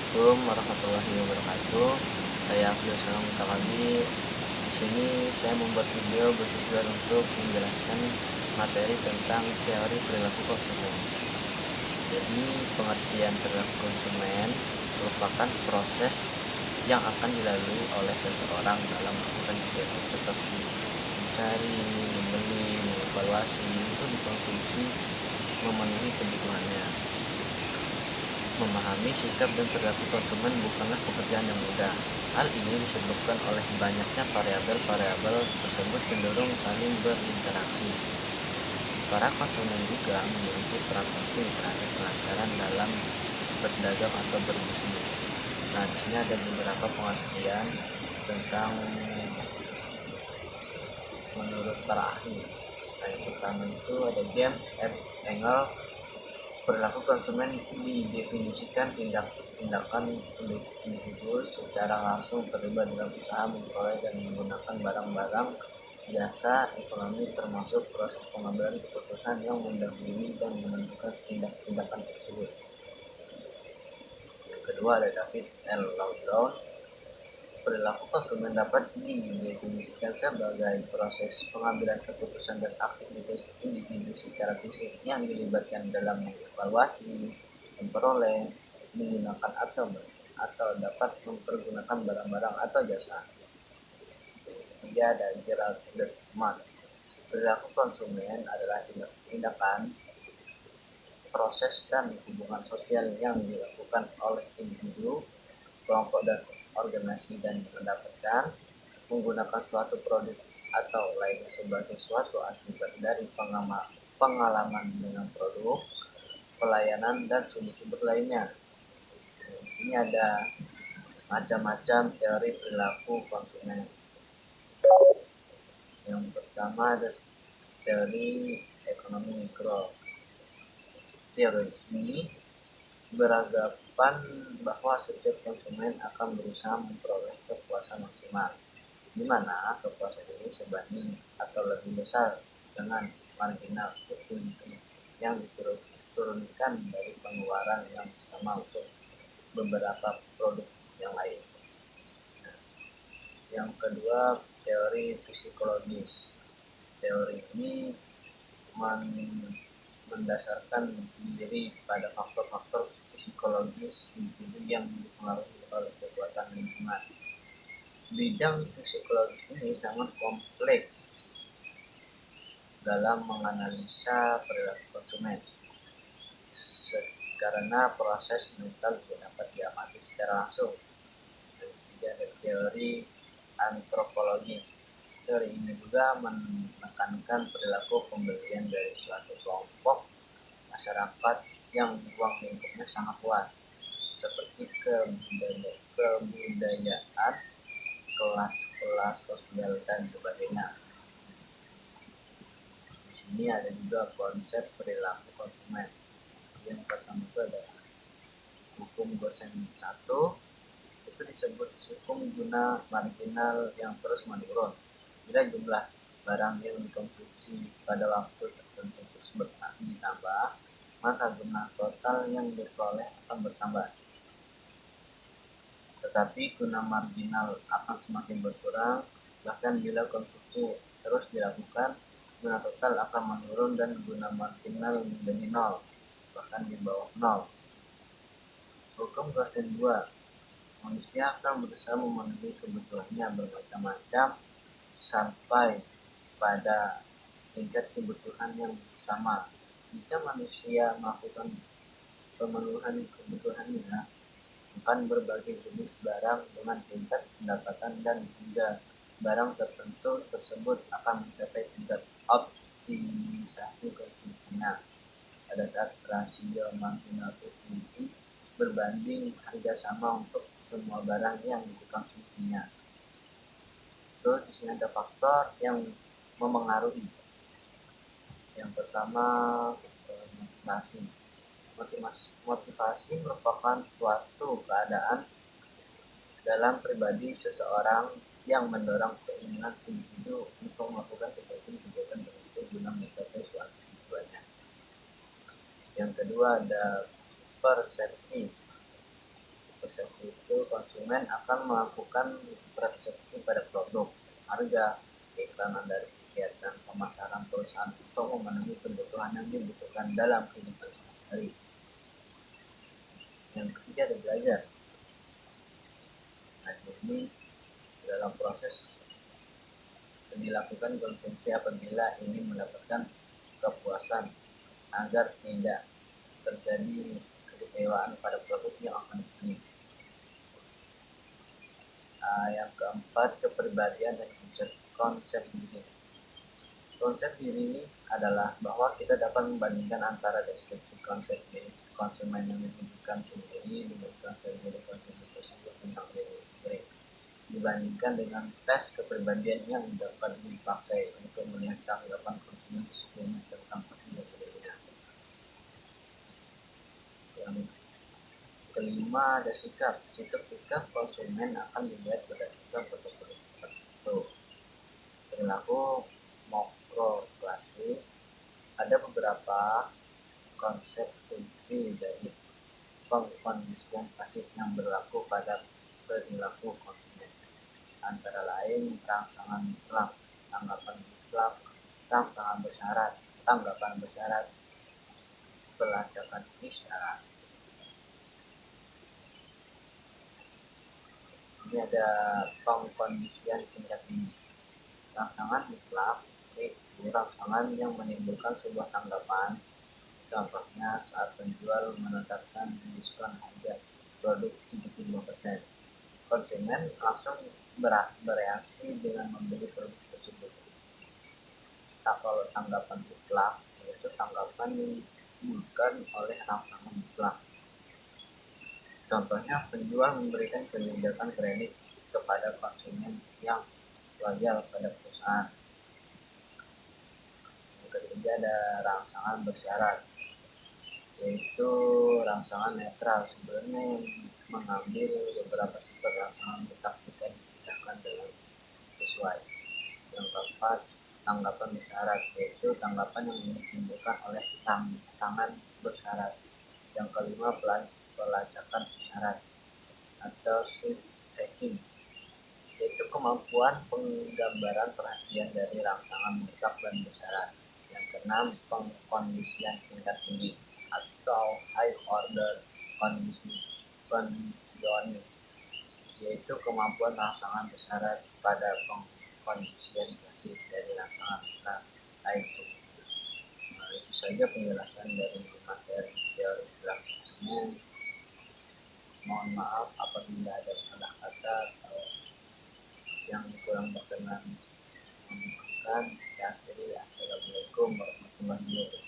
Assalamualaikum warahmatullahi wabarakatuh. Saya Abdul Salam Mutakabi. Di sini saya membuat video bertujuan untuk menjelaskan materi tentang teori perilaku konsumen. Jadi, pengertian perilaku konsumen merupakan proses yang akan dilalui oleh seseorang dalam melakukan kegiatan seperti mencari, membeli, mengevaluasi, untuk dikonsumsi, memenuhi kebutuhannya. Memahami sikap dan perilaku konsumen bukanlah pekerjaan yang mudah. Hal ini disebabkan oleh banyaknya variabel-variabel tersebut cenderung saling berinteraksi. Para konsumen juga memiliki peran penting terhadap kelancaran dalam berdagang atau berbisnis. Nah, di sini ada beberapa pengertian tentang menurut para ahli. Nah, yang pertama itu ada James F. Engel. Perilaku konsumen didefinisikan tindakan individu secara langsung terlibat dalam usaha memperoleh dan menggunakan barang-barang, jasa, ekonomi, termasuk proses pengambilan keputusan yang mendahului dan menentukan tindakan tersebut. Yang kedua ada David L. Laudon. Perilaku konsumen dapat didefinisikan sebagai proses pengambilan keputusan dan aktivitas individu secara fisik yang dilibatkan dalam mengevaluasi, memperoleh, menggunakan atau dapat mempergunakan barang-barang atau jasa. Ketiga ada Gerald Derkman. Perilaku konsumen adalah tindakan, proses, dan hubungan sosial yang dilakukan oleh individu, kelompok, dan organisasi dan mendapatkan menggunakan suatu produk atau lainnya sebagai suatu akibat dari pengalaman dengan produk, pelayanan, dan sumber-sumber lainnya. Di sini ada macam-macam teori perilaku konsumen. Yang pertama ada teori ekonomi mikro. Teori ini beranggapan bahwa setiap konsumen akan berusaha memperoleh kepuasan maksimal, di mana kepuasan ini sebanding atau lebih besar dengan marginal utility yang diturunkan dari pengeluaran yang sama untuk beberapa produk yang lain. Yang kedua, teori psikologis. Teori ini mendasarkan diri pada faktor-faktor psikologis individu yang dipengaruhi oleh kekuatan lingkungan. Bidang psikologis ini sangat kompleks dalam menganalisa perilaku konsumen, karena proses mental tidak dapat diamati secara langsung. Dan ketiga ada teori antropologis. Teori ini juga menekankan perilaku pembelian dari suatu kelompok masyarakat yang ruang lingkupnya sangat luas, seperti kebudayaan, kelas-kelas sosial, dan sebagainya. Di sini ada juga konsep perilaku konsumen. Yang pertama itu ada hukum Gosen 1. Itu disebut hukum guna marginal yang terus menurun. Bila jumlah barang yang dikonsumsi pada waktu tertentu terus ditambah, maka guna total yang diperoleh akan bertambah. Tetapi guna marginal akan semakin berkurang, bahkan bila konsumsi terus dilakukan, guna total akan menurun dan guna marginal menjadi nol, bahkan di bawah nol. Hukum Gosen 2. Manusia akan berusaha memenuhi kebutuhannya bermacam-macam sampai pada tingkat kebutuhan yang sama. Jika manusia melakukan pemenuhan kebutuhannya, akan berbagai jenis barang dengan tingkat pendapatan, dan hingga barang tertentu tersebut akan mencapai tingkat optimisasi konsumsinya pada saat rasio marginal utility berbanding harga sama untuk semua barang yang dikonsumsinya. Terus di sini ada faktor yang memengaruhi. Yang pertama, motivasi. Motivasi merupakan suatu keadaan dalam pribadi seseorang yang mendorong keinginan individu untuk melakukan kegiatan tertentu guna mencapai suatu tujuannya. Yang kedua ada persepsi. Persepsi itu konsumen akan melakukan persepsi pada produk, harga, keiklanan dari kegiatan pemasaran perusahaan untuk memenuhi kebutuhan yang dibutuhkan dalam kehidupan sehari-hari. Yang ketiga ada belajar. Nah, ini dalam proses dilakukan konsumsi apabila ingin mendapatkan kepuasan agar tidak terjadi kekecewaan pada produk yang akan dibeli. Yang keempat, kepribadian dan konsep diri. Konsep diri ini adalah bahwa kita dapat membandingkan antara deskripsi konsep diri konsumen yang ditunjukkan sendiri dengan konsep diri konsumen tersebut tentang diri sendiri, dibandingkan dengan tes kepribadian yang dapat dipakai untuk melihat tanggapan konsumen sesungguhnya tentang dirinya. Yang kelima ada sikap. Sikap konsumen akan dilihat berdasarkan produk-produk tertentu. Perilaku klasik. Ada beberapa konsep kunci dari pengkondisian klasik yang berlaku pada perilaku konsumen, antara lain rangsangan mutlak, tanggapan mutlak, rangsangan bersyarat, tanggapan bersyarat, pelacakan isyarat. Ini ada pengkondisian tingkat tinggi. Rangsangan mutlak itu rangsangan yang menimbulkan sebuah tanggapan. Contohnya saat penjual menetapkan diskon harga produk 75%, konsumen langsung bereaksi dengan membeli produk tersebut. Kalau tanggapan mutlak, yaitu tanggapan yang ditimbulkan oleh rangsangan mutlak. Contohnya, penjual memberikan kebijakan kredit kepada konsumen yang loyal pada perusahaan. Yang ketiga ada rangsangan bersyarat, yaitu rangsangan netral, sebenarnya yang mengambil beberapa sifat rangsangan tetap jika dipisahkan dengan sesuai. Yang keempat, tanggapan bersyarat, yaitu tanggapan yang ditimbulkan oleh rangsangan bersyarat. Yang kelima, pelacakan isyarat atau checking, yaitu kemampuan penggambaran perhatian dari rangsangan mutlak dan bersyarat. Yang keenam, pengkondisian tingkat tinggi atau high order conditioning, yaitu kemampuan rangsangan bersyarat pada pengkondisian klasik dari rangsangan mutlak checking. Itu saja penjelasan dari materi teori perilaku konsumen. Mohon maaf apabila ada salah kata atau yang kurang berkenan. Saya akhiri. Assalamualaikum warahmatullahi wabarakatuh.